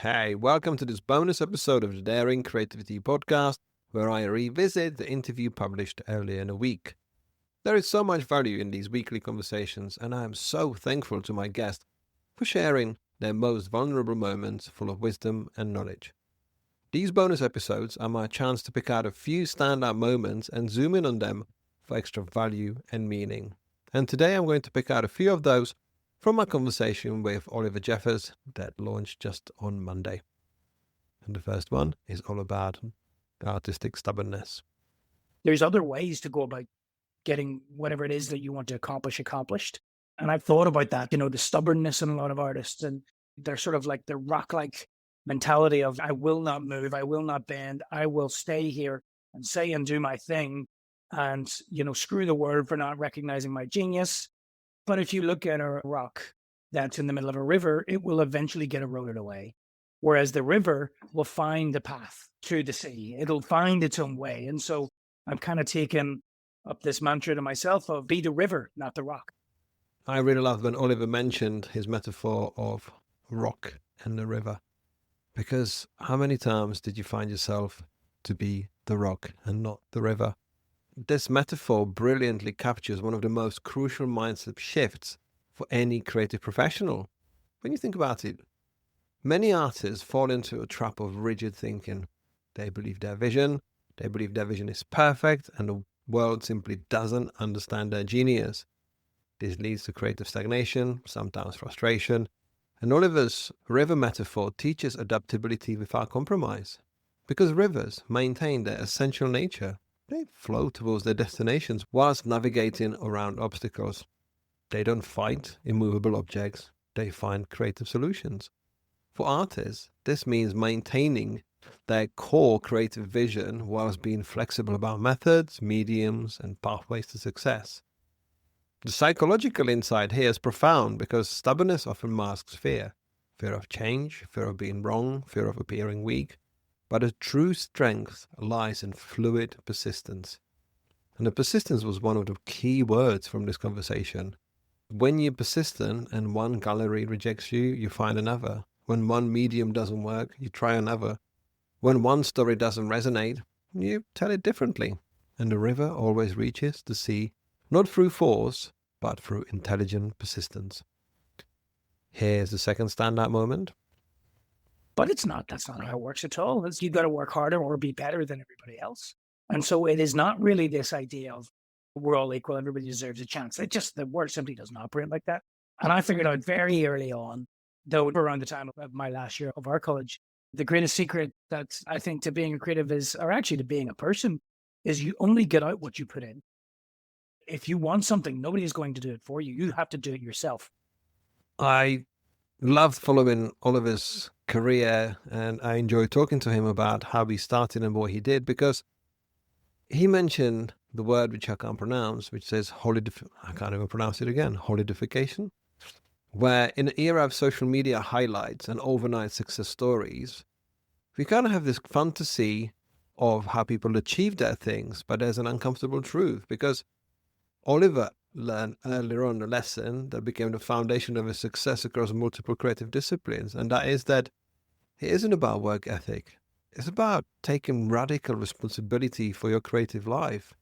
Hey, welcome to this bonus episode of the Daring Creativity Podcast, where I revisit the interview published earlier in the week. There is so much value in these weekly conversations, and I am so thankful to my guests for sharing their most vulnerable moments full of wisdom and knowledge. These bonus episodes are my chance to pick out a few standout moments and zoom in on them for extra value and meaning. And today I'm going to pick out a few of those from my conversation with Oliver Jeffers that launched just on Monday. And the first one is all about artistic stubbornness. There's other ways to go about getting whatever it is that you want to accomplish accomplished. And I've thought about that, the stubbornness in a lot of artists, and they're sort of like the rock like mentality of I will not move, I will not bend, I will stay here and say and do my thing. And, screw the world for not recognizing my genius. But if you look at a rock that's in the middle of a river, it will eventually get eroded away. Whereas the river will find a path to the sea. It'll find its own way. And so I'm kind of taking up this mantra to myself of be the river, not the rock. I really loved when Oliver mentioned his metaphor of rock and the river, because how many times did you find yourself to be the rock and not the river? This metaphor brilliantly captures one of the most crucial mindset shifts for any creative professional. When you think about it, many artists fall into a trap of rigid thinking. They believe their vision is perfect, and the world simply doesn't understand their genius. This leads to creative stagnation, sometimes frustration. And Oliver's river metaphor teaches adaptability without compromise. Because rivers maintain their essential nature. They flow towards their destinations whilst navigating around obstacles. They don't fight immovable objects, they find creative solutions. For artists, this means maintaining their core creative vision whilst being flexible about methods, mediums, and pathways to success. The psychological insight here is profound because stubbornness often masks fear. Fear of change, fear of being wrong, fear of appearing weak. But a true strength lies in fluid persistence. And the persistence was one of the key words from this conversation. When you're persistent and one gallery rejects you, you find another. When one medium doesn't work, you try another. When one story doesn't resonate, you tell it differently. And the river always reaches the sea, not through force, but through intelligent persistence. Here's the second standout moment. But that's not how it works at all. You've got to work harder or be better than everybody else. And so it is not really this idea of we're all equal, everybody deserves a chance. The word simply doesn't operate like that. And I figured out very early on, though around the time of my last year of our college, the greatest secret that I think to being a creative or actually to being a person, is you only get out what you put in. If you want something, nobody is going to do it for you. You have to do it yourself. I loved following Oliver's career, and I enjoyed talking to him about how he started and what he did, because he mentioned the word which I can't pronounce, which says I can't even pronounce it again, holidification, where in the era of social media highlights and overnight success stories, we kind of have this fantasy of how people achieve their things, but there's an uncomfortable truth, because Oliver learned earlier on a lesson that became the foundation of his success across multiple creative disciplines, and that is that it isn't about work ethic. It's about taking radical responsibility for your creative life.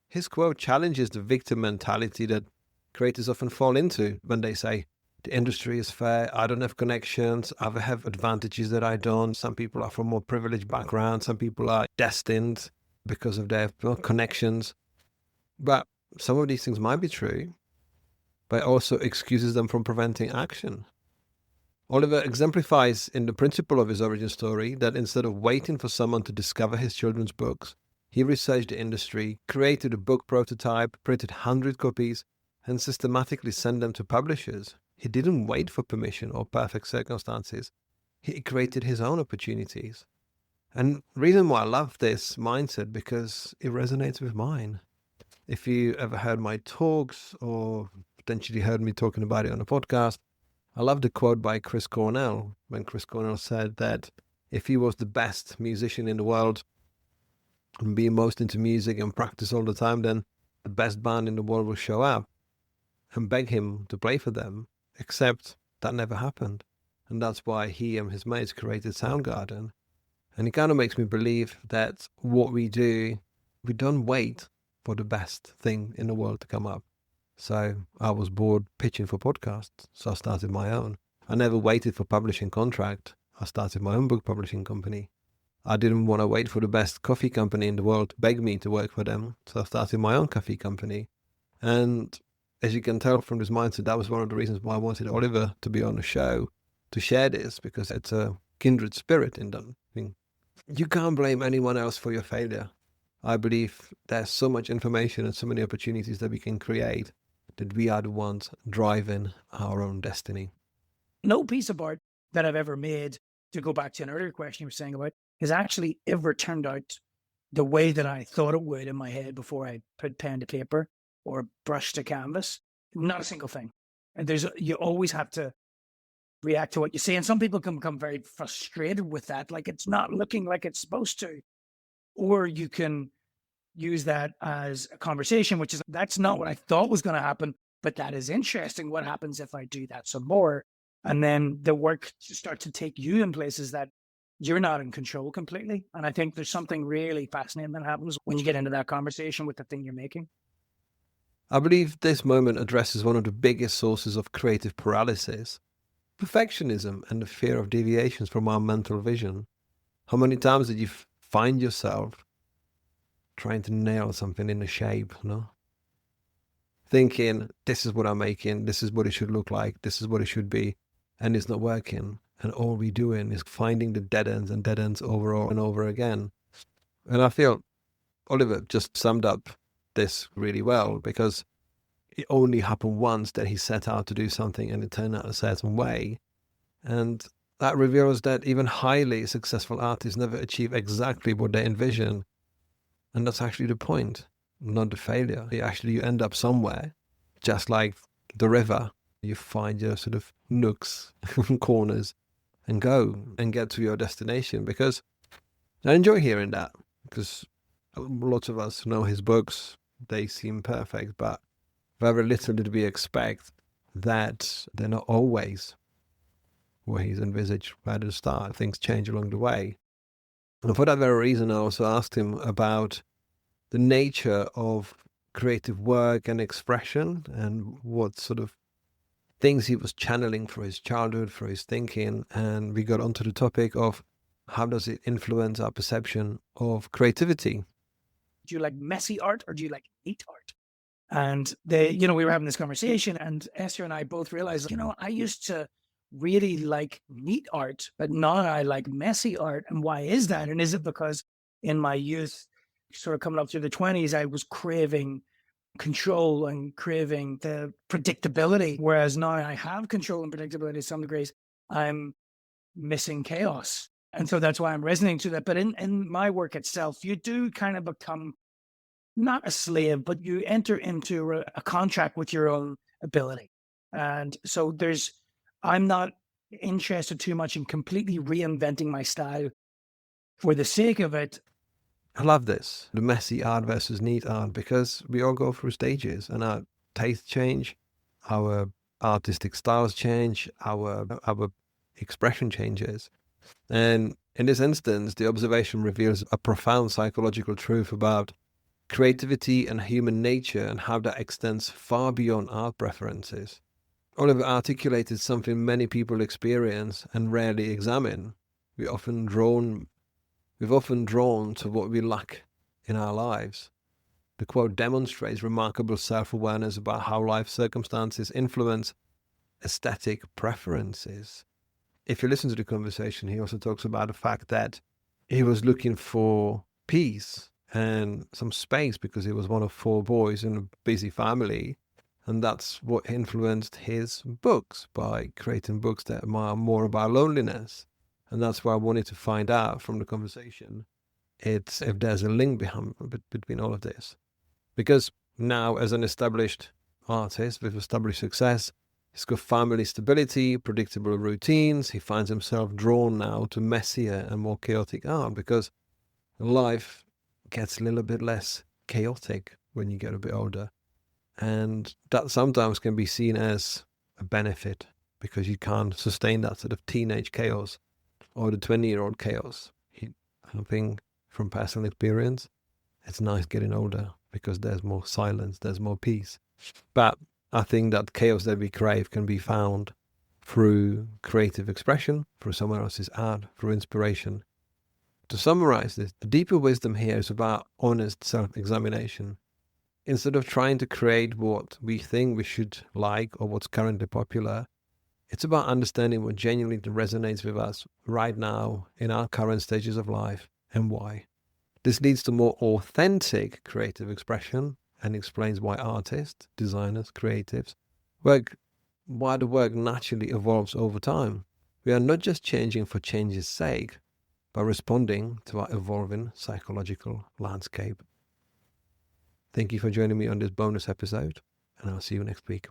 His quote challenges the victim mentality that creators often fall into when they say, the industry is fair, I don't have connections, I have advantages that I don't. Some people are from more privileged backgrounds, some people are destined because of their connections. But some of these things might be true, but it also excuses them from preventing action. Oliver exemplifies in the principle of his origin story that instead of waiting for someone to discover his children's books, he researched the industry, created a book prototype, printed 100 copies, and systematically sent them to publishers. He didn't wait for permission or perfect circumstances. He created his own opportunities. And the reason why I love this mindset, because it resonates with mine. If you ever heard my talks or potentially heard me talking about it on a podcast, I love the quote by Chris Cornell, when Chris Cornell said that if he was the best musician in the world and be most into music and practice all the time, then the best band in the world will show up and beg him to play for them, except that never happened. And that's why he and his mates created Soundgarden. And it kind of makes me believe that what we do, we don't wait for the best thing in the world to come up. So I was bored pitching for podcasts, so I started my own. I never waited for publishing contract. I started my own book publishing company. I didn't want to wait for the best coffee company in the world to beg me to work for them, so I started my own coffee company. And as you can tell from this mindset, that was one of the reasons why I wanted Oliver to be on the show to share this, because it's a kindred spirit in them. You can't blame anyone else for your failure. I believe there's so much information and so many opportunities that we can create that we are the ones driving our own destiny. No piece of art that I've ever made, to go back to an earlier question you were saying about, has actually ever turned out the way that I thought it would in my head before I put pen to paper or brush to canvas. Not a single thing. And you always have to react to what you see. And some people can become very frustrated with that, like it's not looking like it's supposed to. Or you can use that as a conversation, which is, that's not what I thought was going to happen, but that is interesting. What happens if I do that some more? And then the work starts to take you in places that you're not in control completely. And I think there's something really fascinating that happens when you get into that conversation with the thing you're making. I believe this moment addresses one of the biggest sources of creative paralysis: perfectionism and the fear of deviations from our mental vision. How many times did you find yourself trying to nail something in a shape, thinking, this is what I'm making, this is what it should look like, this is what it should be, and it's not working. And all we're doing is finding the dead ends and dead ends over and over again. And I feel Oliver just summed up this really well, because it only happened once that he set out to do something and it turned out a certain way. And that reveals that even highly successful artists never achieve exactly what they envision. And that's actually the point, not the failure. You end up somewhere, just like the river. You find your sort of nooks and corners and go and get to your destination. Because I enjoy hearing that, because lots of us know his books. They seem perfect, but very little did we expect that they're not always where he's envisaged right at the start. Things change along the way. And for that very reason, I also asked him about the nature of creative work and expression, and what sort of things he was channeling for his childhood, for his thinking. And we got onto the topic of how does it influence our perception of creativity. Do you like messy art or do you like neat art? And we were having this conversation, and Esther and I both realized, I used to really like neat art, but now I like messy art. And why is that? And is it because in my youth, sort of coming up through the 20s, I was craving control and craving the predictability, whereas now I have control and predictability to some degrees. I'm missing chaos. And so that's why I'm resonating to that. But in my work itself, you do kind of become not a slave, but you enter into a contract with your own ability. And so I'm not interested too much in completely reinventing my style for the sake of it. I love this, the messy art versus neat art, because we all go through stages and our tastes change, our artistic styles change, our expression changes. And in this instance, the observation reveals a profound psychological truth about creativity and human nature, and how that extends far beyond art preferences. Oliver articulated something many people experience and rarely examine. We've often drawn to what we lack in our lives. The quote demonstrates remarkable self-awareness about how life circumstances influence aesthetic preferences. If you listen to the conversation, he also talks about the fact that he was looking for peace and some space because he was one of 4 boys in a busy family. And that's what influenced his books, by creating books that are more about loneliness. And that's why I wanted to find out from the conversation, it's if there's a link between all of this. Because now, as an established artist with established success, he's got family stability, predictable routines. He finds himself drawn now to messier and more chaotic art, because life gets a little bit less chaotic when you get a bit older. And that sometimes can be seen as a benefit, because you can't sustain that sort of teenage chaos or the 20-year-old chaos. I think from personal experience, it's nice getting older because there's more silence, there's more peace. But I think that chaos that we crave can be found through creative expression, through someone else's art, through inspiration. To summarize this, the deeper wisdom here is about honest self-examination. Instead of trying to create what we think we should like or what's currently popular, it's about understanding what genuinely resonates with us right now in our current stages of life and why. This leads to more authentic creative expression and explains why artists, designers, creatives why the work naturally evolves over time. We are not just changing for change's sake, but responding to our evolving psychological landscape. Thank you for joining me on this bonus episode, and I'll see you next week.